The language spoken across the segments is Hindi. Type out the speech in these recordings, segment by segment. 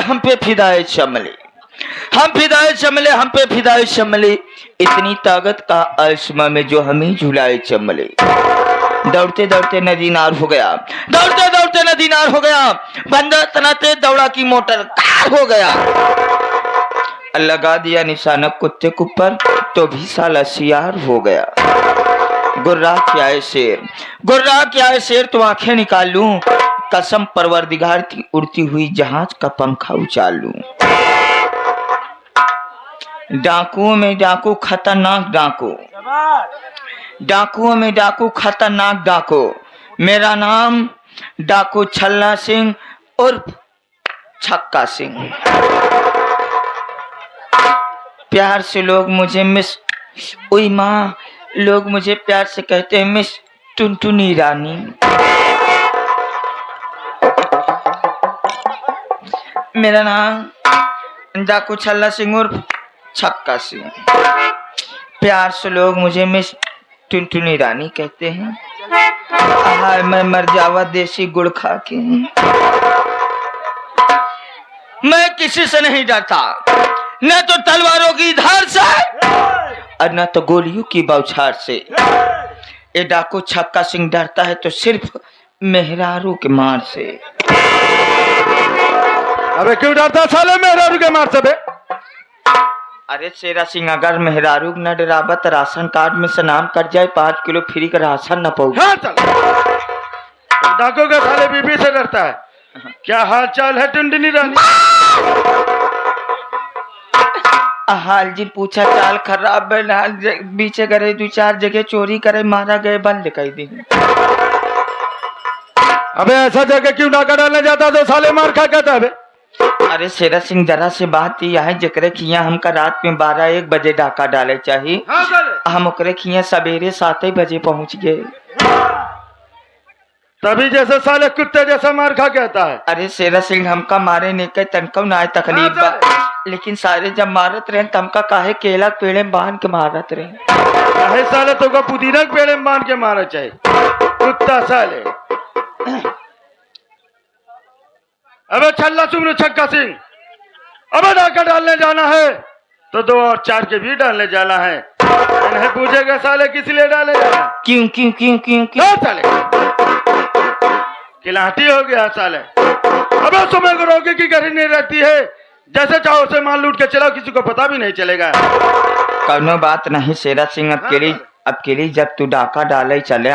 हम पे फिदाए चमले, हम फिदाए चमले, हम पे फिदाए चमले, इतनी ताकत का आसमां में जो हमें झुलाए चमले। दौड़ते दौड़ते नदी नार हो गया, दौड़ते दौड़ते नदी नार हो गया, बंदर तनाते दौड़ा की मोटर कार हो गया। लगा दिया निशाना कुत्ते के ऊपर तो भी साला सियार हो गया। गुर्रा क्या है शेर, गुर्रा क्या है शेर, तो आंखें निकाल लूं, कसम परवरदिगार की उड़ती हुई जहाज का पंखा उछाल लूं। डाकुओं में डाकू खतरनाक डाकू, डाकुओं में डाकू खतरनाक डाकू, मेरा नाम डाकू छल्ला सिंह उर्फ छक्का सिंह। प्यार से लोग मुझे मिस, ओई माँ, लोग मुझे प्यार से कहते हैं मिस टुनटुनी रानी। मेरा नाम डाकू छल्ला सिंह उर्फ छक्का सिंह। प्यार से लोग मुझे मिस टुनटुनी रानी कहते हैं। हाय मैं मर जावा देसी गुड़ खा के। मैं किसी से नहीं डरता, न तो तलवारों की धार से और न तो गोलियों की बौछार से। ये डाकू छक्का सिंह डरता है तो सिर्फ मेहरारू के मार से। अबे क्यों डरता साले मेहरारू के मार से बे? अरे शेरा सिंह, अगर मेहरारू न डरावत राशन कार्ड में से नाम कट जाए 5 किलो फ्री का राशन न पाऊ। हाँ चल, डाकू के साले बीबी से डरता है। क्या हाल चाल है टुनटुनी रानी? हाल जी पूछा चाल खराब है, बीचे करे 2-4 जगह चोरी करे मारा गए बंद कर दी। अबे ऐसा जगह क्यों डाका डालने जाता तो साले मार खा कहता है? अरे शेरा सिंह जरा से बात यह है जकरे खिया हमका रात में 12-1 बजे डाका डाले चाहिए। हाँ हम ओकरे खिया सवेरे 7 बजे पहुंच गए। तभी जैसे साले कुत्ते जैसा मार खा कहता है। अरे शेरा सिंह हमका मारे नहीं के तनको ना तकलीफ बा, लेकिन सारे जब मारत रहे तमका काहे केला के पेड़े में बांध के मारत रहे। काहे साले तो का पुदीना के पेड़े में बांध के मारा चाहिए कुत्ता साले। अबे छल्ला सुन छक्का सिंह, अबे डाका डालने जाना है तो 2 और 4 के भी डालने जाना है। इन्हें पूछेगा साले किस लिए डाले जाना? क्यों क्यों क्यों क्यों क्यों? साले किलाटी हो गया साले। अबे सुबह को रोके की घड़ी नहीं रहती है, जैसे चाहो उसे माल लूट के चलाओ, किसी को पता भी नहीं चलेगा। कौनो बात नहीं शेरा सिंह, अकेली जब तू डाका डाले चले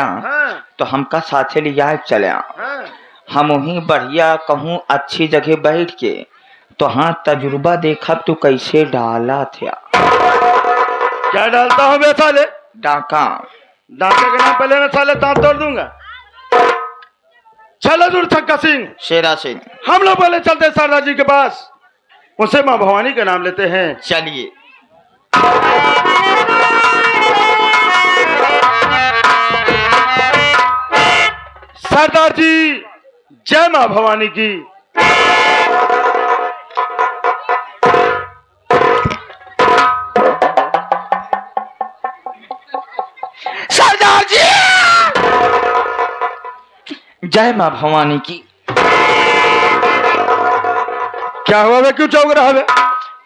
तो हमका साथे लिया चले। हम वहीं बढ़िया कहूँ अच्छी जगह बैठ के तो हाँ तजुर्बा देखा तू कैसे डाला था। क्या डालता हूँ बे साले? डाका। डाका के नाम पहले ना साले दांत तोड़ दूंगा। चलो दूर छक्का सिंह। शेरा सिंह, हम लोग पहले चलते सरदार जी के पास, उनसे माँ भवानी का नाम लेते हैं। चलिए। सरदार जी जय माँ भवानी की। सरदार जी जय माँ भवानी की। क्या हुआ बे, क्यों चौंक रहा है?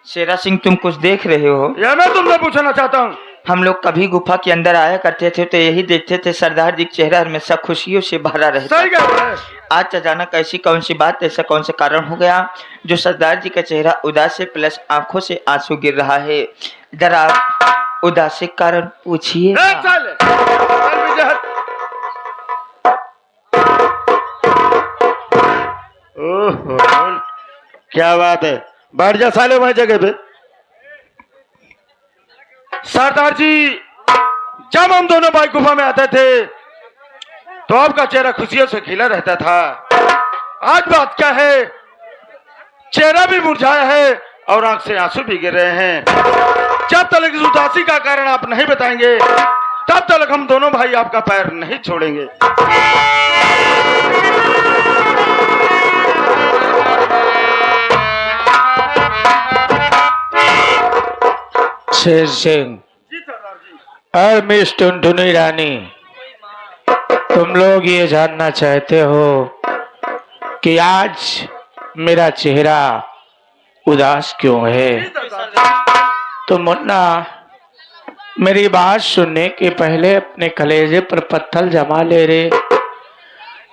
शेरा सिंह तुम कुछ देख रहे हो? या मैं तुमसे पूछना चाहता हूँ। हम लोग कभी गुफा के अंदर आया करते थे तो यही देखते थे सरदार जी का चेहरा हमेशा खुशियों से भरा रहता। सही कह रहे हैं। आज अचानक ऐसी कौन सी बात, ऐसा कौन सा कारण हो गया जो सरदार जी का चेहरा उदास से प्लस आंखों से आंसू गिर रहा है? जरा उदास के कारण पूछिए। क्या बात है, बैठ जा साले वही जगह पे। सरदार जी जब हम दोनों भाई गुफा में आते थे तो आपका चेहरा खुशियों से खिला रहता था। आज बात क्या है, चेहरा भी मुरझाया है और आंख से आंसू भी गिर रहे हैं। जब तक इस उदासी का कारण आप नहीं बताएंगे तब तक हम दोनों भाई आपका पैर नहीं छोड़ेंगे। शेर सिंह और मिस टुनटुनी रानी, तुम लोग ये जानना चाहते हो कि आज मेरा चेहरा उदास क्यों है? तो मुन्ना, मेरी बात सुनने के पहले अपने कलेजे पर पत्थर जमा ले रे।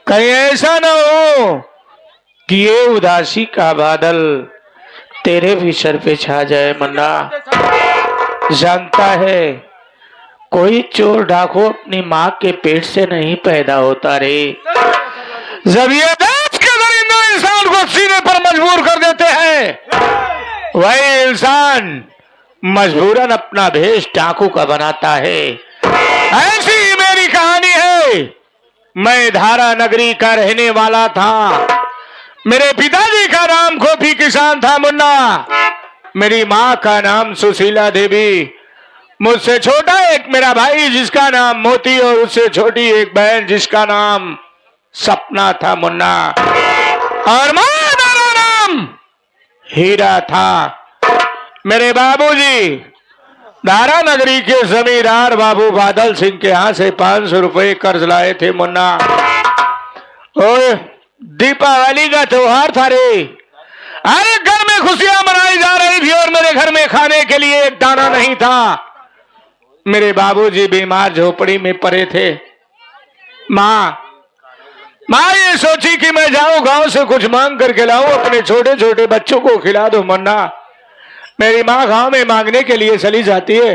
कहीं ऐसा ना हो कि ये उदासी का बादल तेरे भी सर पे छा जाए। मुन्ना जानता है, कोई चोर डाकू अपनी माँ के पेट से नहीं पैदा होता रे। जब ये देश के दरिंदे इंसान को सीने पर मजबूर कर देते हैं, वही इंसान मजबूरन अपना भेष डाकू का बनाता है। ऐसी ही मेरी कहानी है। मैं धारा नगरी का रहने वाला था। मेरे पिताजी का नाम गोपी किसान था मुन्ना। मेरी माँ का नाम सुशीला देवी। मुझसे छोटा एक मेरा भाई जिसका नाम मोती, और उससे छोटी एक बहन जिसका नाम सपना था मुन्ना। और माँ, मेरा नाम हीरा था। मेरे बाबूजी धारा नगरी के जमींदार बाबू बादल सिंह के यहाँ से 500 रुपए कर्ज लाए थे मुन्ना। और दीपावली का त्योहार था रे। अरे घर में खुशियां मनाई जा रही थी और मेरे घर में खाने के लिए एक दाना नहीं था। मेरे बाबूजी बीमार झोपड़ी में पड़े थे। माँ ये सोची कि मैं जाऊं गांव से कुछ मांग करके लाऊं, अपने छोटे छोटे बच्चों को खिला दो मुन्ना। मेरी माँ गांव में मांगने के लिए चली जाती है।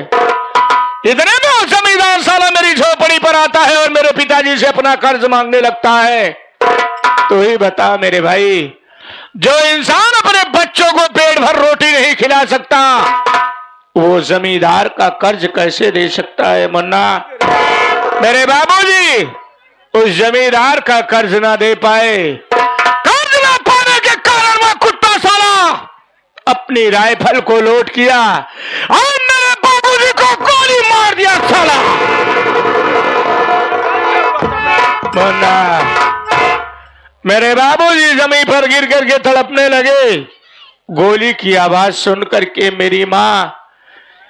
इतने में जमींदार साला मेरी झोपड़ी पर आता है और मेरे पिताजी से अपना कर्ज मांगने लगता है। तो ही बता मेरे भाई, जो इंसान अपने बच्चों को पेट भर रोटी नहीं खिला सकता, वो जमींदार का कर्ज कैसे दे सकता है मुन्ना। मेरे बाबूजी उस जमींदार का कर्ज ना दे पाए। कर्ज ना पाने के कारण वह कुत्ता साला अपनी राइफल को लोड किया और मेरे बाबूजी को गोली मार दिया साला। मुन्ना, मेरे बाबूजी जमीन पर गिर करके तड़पने लगे। गोली की आवाज सुन करके मेरी माँ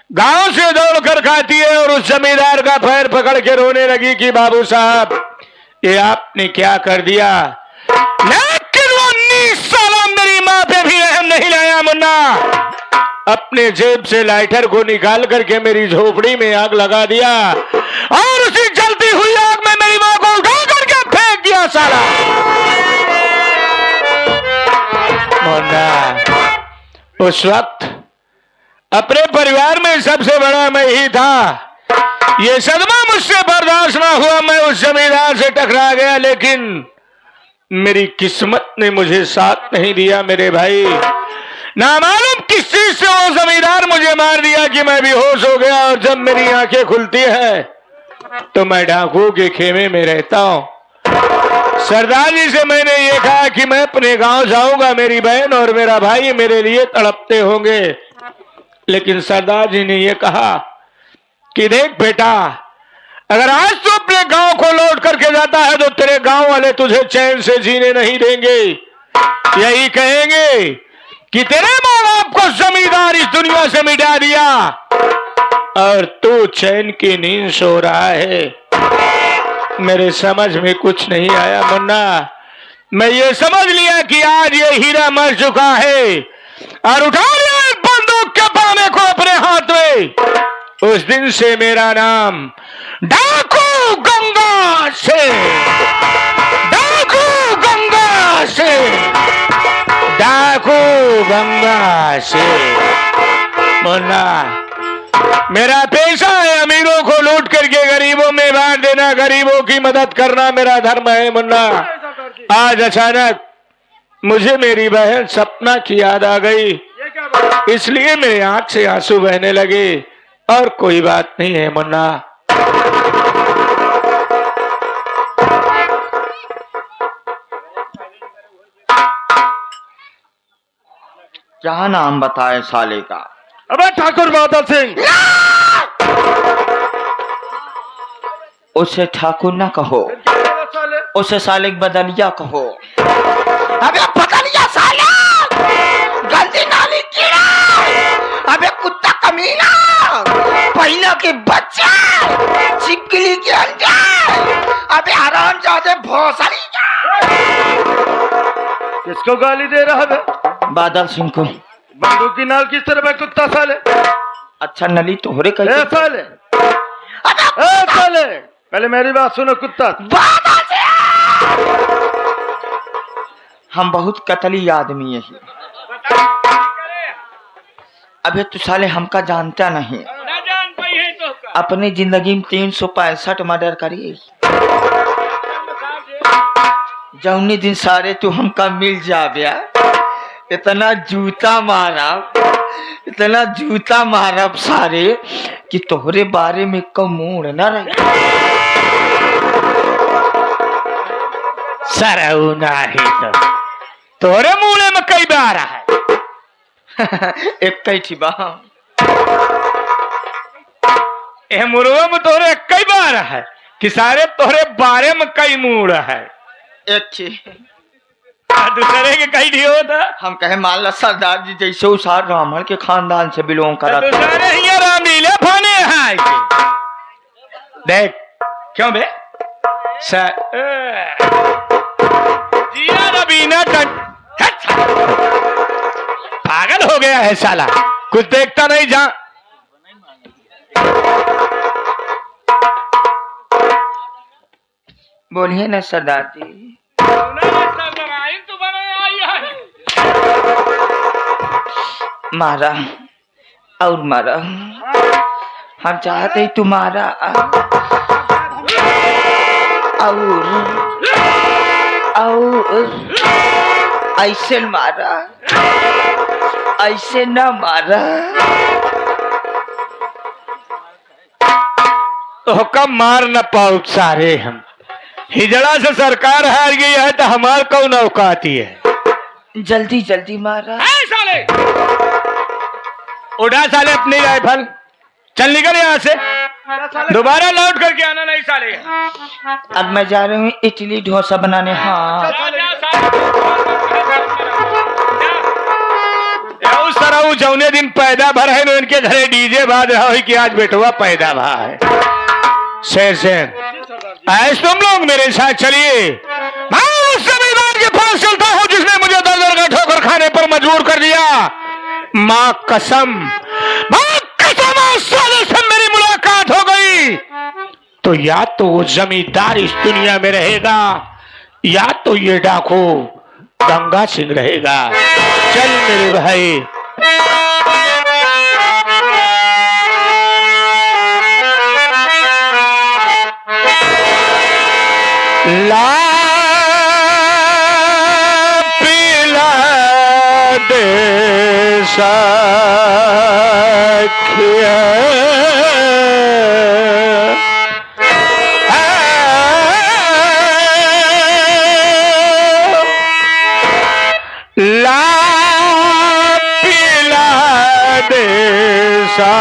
गांव से दौड़कर खाती है और उस जमींदार का पैर पकड़ के रोने लगी कि बाबू साहब, ये आपने क्या कर दिया। लेकिन वो 19 साल मेरी माँ पे भी रहम नहीं लाया मुन्ना। अपने जेब से लाइटर को निकाल करके मेरी झोपड़ी में आग लगा दिया और उसी जलती हुई आग में मेरी माँ को उठा करके फेंक दिया साला। मुन्ना, उस वक्त अपने परिवार में सबसे बड़ा मैं ही था। ये सदमा मुझसे बर्दाश्त ना हुआ, मैं उस जमींदार से टकरा गया। लेकिन मेरी किस्मत ने मुझे साथ नहीं दिया मेरे भाई। ना मालूम किस चीज से वो जमींदार मुझे मार दिया कि मैं बेहोश हो गया। और जब मेरी आंखें खुलती है तो मैं डाकुओं के खेमे में रहता हूँ। सरदार जी से मैंने ये कहा कि मैं अपने गांव जाऊंगा, मेरी बहन और मेरा भाई मेरे लिए तड़पते होंगे। लेकिन सरदार जी ने यह कहा कि देख बेटा, अगर आज तू अपने गांव को लौट करके जाता है तो तेरे गांव वाले तुझे चैन से जीने नहीं देंगे। यही कहेंगे कि तेरे माँ बाप को जमींदार इस दुनिया से मिटा दिया और तू चैन की नींद सो रहा है। मेरे समझ में कुछ नहीं आया मुन्ना। मैं ये समझ लिया कि आज ये हीरा मर चुका है और उठा लिया एक बंदूक के पाने को अपने हाथ में। उस दिन से मेरा नाम डाकू गंगा से, डाकू गंगा से, डाकू गंगा से। मुन्ना, मेरा पेशा है अमीरों को लूट करके गरीबों में बांट देना, गरीबों की मदद करना मेरा धर्म है मुन्ना। आज अचानक मुझे मेरी बहन सपना की याद आ गई, इसलिए मेरे आंख से आंसू बहने लगे। और कोई बात नहीं है मुन्ना। क्या नाम बताए साले का? अबे ठाकुर बादल सिंह। उसे ठाकुर ना कहो, उसे साले बदलिया कहो। अबे बदलिया साला, गंदी नाली कीड़ा, अबे कुत्ता कमीना, पहिना के बच्चा, छिपकली के अंडा, अबे हरामजादे भोसड़ी का। किसको गाली दे रहा है? बादल सिंह को। बंदूक की नाल किस तरह कुत्ता साले? अच्छा नली तोहरे ए कहीं साले, ए साले, पहले मेरी बात सुनो कुत्ता। हम बहुत कतली आदमी है। अबे तू साले हमका जानता नहीं। अपनी जिंदगी में 365 मर्डर करी। जौनी दिन सारे तू हमका मिल जाबे, इतना जूता मारब सारे कि तोहरे बारे में कमूड़ न रहे। सरऊ नाही तो तोरे मुंह में कई बार है। एक कई थी बा ए मुर्गा में तोरे कई बार है कि सारे तोरे बारे में कई मूड है। एक थी दूसरे के कई ढी होता। हम कहे मान ला सरदार जी जैसे उस ब्राह्मण के खानदान से बिलोंग करा। दूसरे हिया रामलीला फाने है के। देख क्यों बे जिया रबीना पागल हो गया है साला, कुछ देखता नहीं जा। बोलिए ना सरदार जी। मारा और मारा, हम चाहते तुम्हारा और ऐसे मारा, ऐसे न मारा। तो कम मार न पाओ सारे हम। हिजड़ा से सरकार हार गई है तो हमार कौन औकाती है। जल्दी जल्दी मारा। साले उठा साले अपनी राइफल, चल निकल यहाँ से, दोबारा लौट करके आना नहीं साले। अब मैं जा रही हूँ इडली डोसा बनाने। हाँ उस तरह जौने दिन पैदा भर है इनके घरे डीजे बाज रहा हो कि आज बेटुआ पैदा भा है। शेर ऐसे तुम लोग मेरे साथ चलिए। मैं उस जमींदार के पास चलता हूँ जिसने मुझे दर का ठोकर खाने पर मजबूर कर दिया। माँ कसम उस साले से मेरी मुलाकात हो गई तो या तो वो जमींदार इस दुनिया में रहेगा या तो ये डाकू गंगा सिंह रहेगा। चल मेरे भाई। ला पीला दे सखिया ला पीला दे सखिया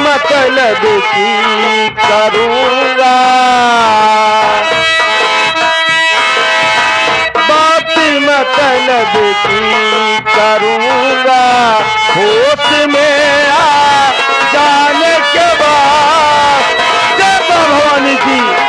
मतलब की करूँगा। तलब की करूँगा होश में आ जाने के बाद। जय मां भवानी की।